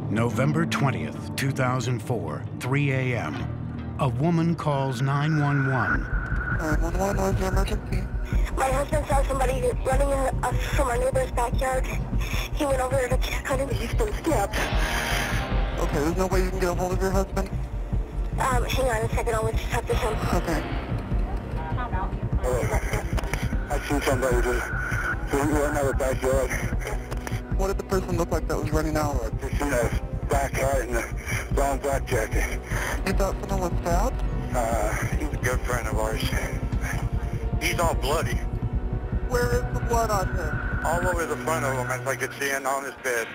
November 20th, 2004, 3 a.m. A woman calls 911. 911, what is your emergency? My husband saw somebody running from our neighbor's backyard. He went over to check on him. He's been stabbed. Okay, there's no way you can get a hold of your husband? Hang on a second, I'll just talk to him. Okay. I seen somebody just run out of the backyard. What did the person look like that was running out? Just in a black hat and a brown black jacket. You thought someone was stabbed? He's a good friend of ours. He's all bloody. Where is the blood on him? All over the front of him, as I could see, and on his bed.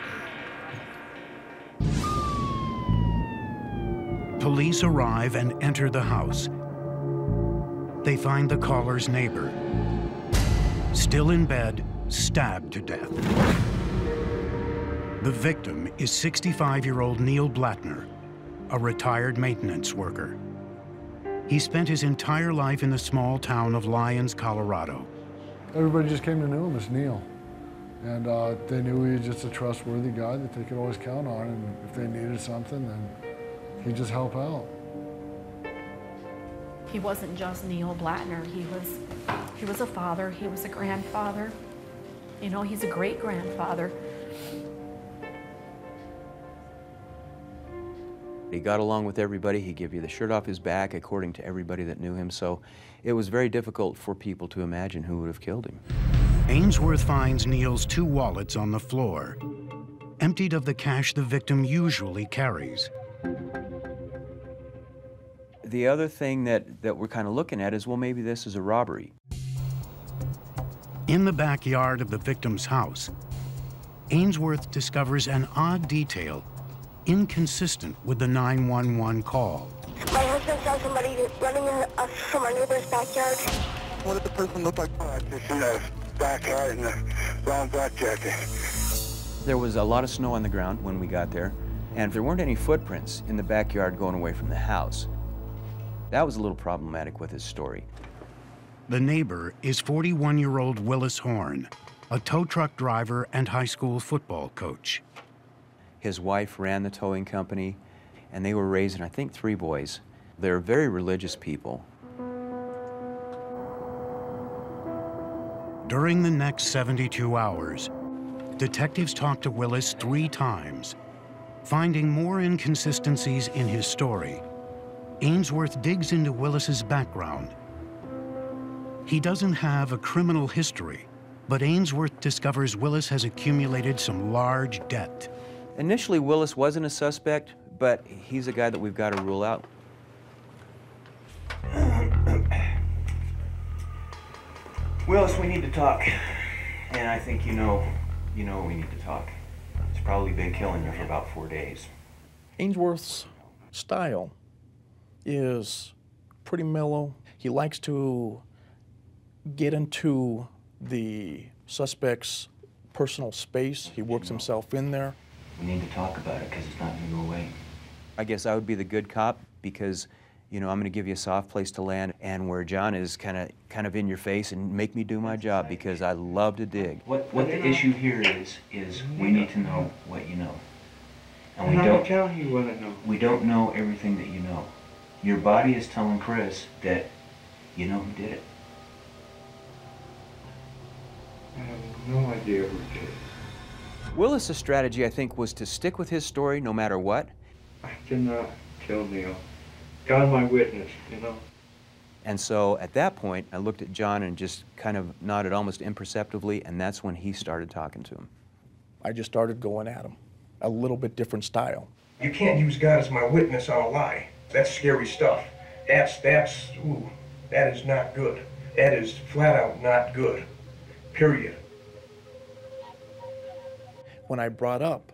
Police arrive and enter the house. They find the caller's neighbor, still in bed, stabbed to death. The victim is 65-year-old Neil Blattner, a retired maintenance worker. He spent his entire life in the small town of Lyons, Colorado. Everybody just came to know him as Neil. And they knew he was just a trustworthy guy that they could always count on, and if they needed something, then he'd just help out. He wasn't just Neil Blattner. He was a father, he was a grandfather. You know, he's a great-grandfather. He got along with everybody. He'd give you the shirt off his back, according to everybody that knew him. So it was very difficult for people to imagine who would have killed him. Ainsworth finds Neil's 2 wallets on the floor, emptied of the cash the victim usually carries. The other thing that we're kind of looking at is, well, maybe this is a robbery. In the backyard of the victim's house, Ainsworth discovers an odd detail inconsistent with the 911 call. My husband saw somebody running from our neighbor's backyard. What did the person look like? Just in a black hat and a brown black jacket. There was a lot of snow on the ground when we got there, and there weren't any footprints in the backyard going away from the house. That was a little problematic with his story. The neighbor is 41-year-old Willis Horn, a tow truck driver and high school football coach. His wife ran the towing company, and they were raising, I think, 3 boys. They're very religious people. During the next 72 hours, detectives talked to Willis 3 times. Finding more inconsistencies in his story, Ainsworth digs into Willis's background. He doesn't have a criminal history, but Ainsworth discovers Willis has accumulated some large debt. Initially, Willis wasn't a suspect, but he's a guy that we've got to rule out. Willis, we need to talk. And I think you know we need to talk. It's probably been killing you for about 4 days. Ainsworth's style is pretty mellow. He likes to get into the suspect's personal space. He works himself in there. We need to talk about it because it's not going to go away. I guess I would be the good cop because, you know, I'm going to give you a soft place to land, and where John is kind of in your face and make me do my job because I love to dig. What the issue here is we need to know what you know. And we don't tell you what I know. We don't know everything that you know. Your body is telling Chris that you know who did it. I have no idea who did it. Willis' strategy, I think, was to stick with his story no matter what. I did not kill Neil. God's my witness, you know. And so at that point, I looked at John and just kind of nodded almost imperceptibly, and that's when he started talking to him. I just started going at him. A little bit different style. You can't use God as my witness on a lie. That's scary stuff. That is not good. That is flat out not good. Period. When I brought up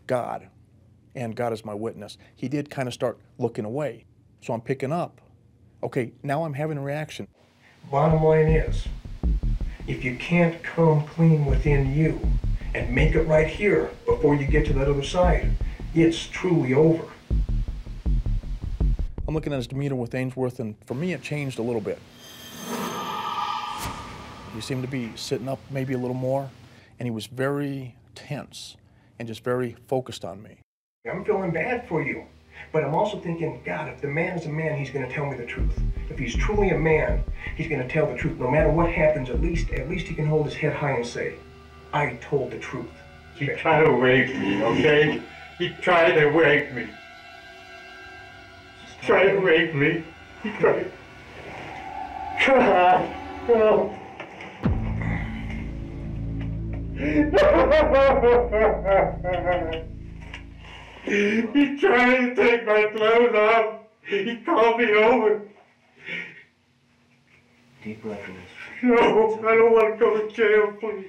God and God as my witness, he did kind of start looking away. So I'm picking up. Okay, now I'm having a reaction. Bottom line is, if you can't come clean within you and make it right here before you get to that other side, it's truly over. I'm looking at his demeanor with Ainsworth, and for me it changed a little bit. He seemed to be sitting up maybe a little more, and he was very tense. and just very focused on me. I'm feeling bad for you. But I'm also thinking, God, if the man is a man, he's going to tell me the truth. If he's truly a man, he's going to tell the truth. No matter what happens, at least he can hold his head high and say, I told the truth. He tried to rape me, okay? He tried to rape me. He tried to rape me. He tried. God. Oh. He tried to take my clothes off. He called me over. Deep breath, Willis. No, I don't want to go to jail, please.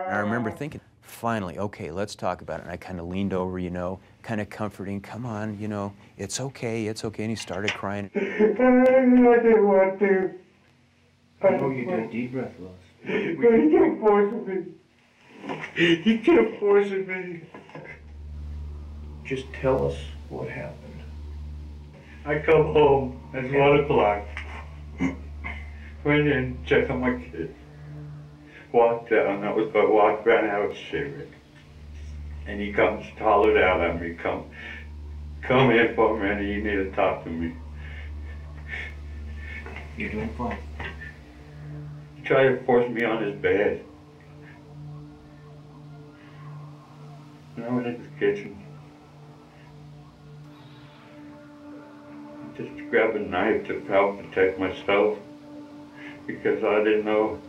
I remember thinking, finally, okay, let's talk about it. And I kind of leaned over, you know, kind of comforting, come on, you know, it's okay, it's okay. And he started crying. I didn't want to. I know you did. Deep breath, Willis. But he kept forcing me. He kept forcing me. Just tell us what happened. I come home at 1 o'clock. Went in, checked on my kids. Walked down, ran out of cigarette. And he comes, hollered out at me, come in for a minute, you need to talk to me. You're doing fine. He tried to force me on his bed. And I went into the kitchen. Just grabbed a knife to help protect myself because I didn't know.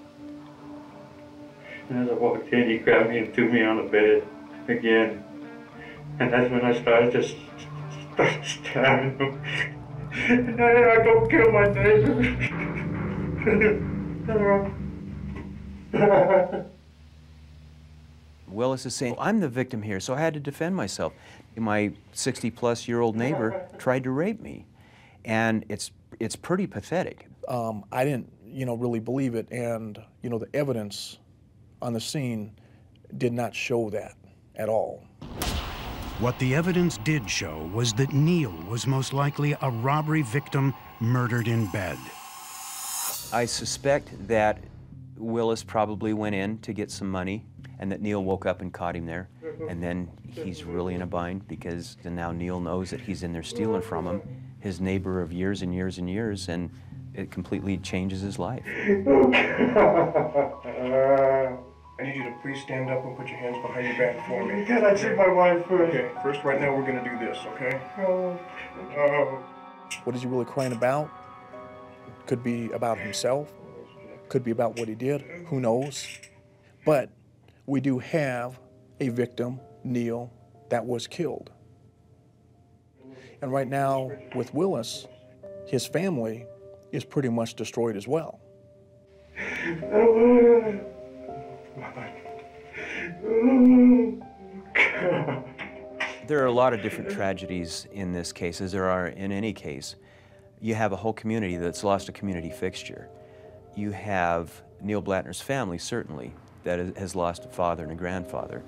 And as I walked in, he grabbed me and threw me on the bed again. And that's when I started to stabbing him. And then I go kill my neighbor. Willis is saying, I'm the victim here, so I had to defend myself. My 60-plus-year-old neighbor tried to rape me. And it's pretty pathetic. I didn't, really believe it, and, the evidence on the scene did not show that at all. What the evidence did show was that Neil was most likely a robbery victim murdered in bed. I suspect that Willis probably went in to get some money, and that Neil woke up and caught him there. And then he's really in a bind because now Neil knows that he's in there stealing from him, his neighbor of years and years and years, and it completely changes his life. I need you to please stand up and put your hands behind your back for me. Can I see my wife first? Okay, first, right now, we're going to do this, okay? What is he really crying about? Could be about himself. Could be about what he did. Who knows? But we do have a victim, Neil, that was killed. And right now, with Willis, his family is pretty much destroyed as well. There are a lot of different tragedies in this case, as there are in any case. You have a whole community that's lost a community fixture. You have Neil Blattner's family, certainly, that has lost a father and a grandfather.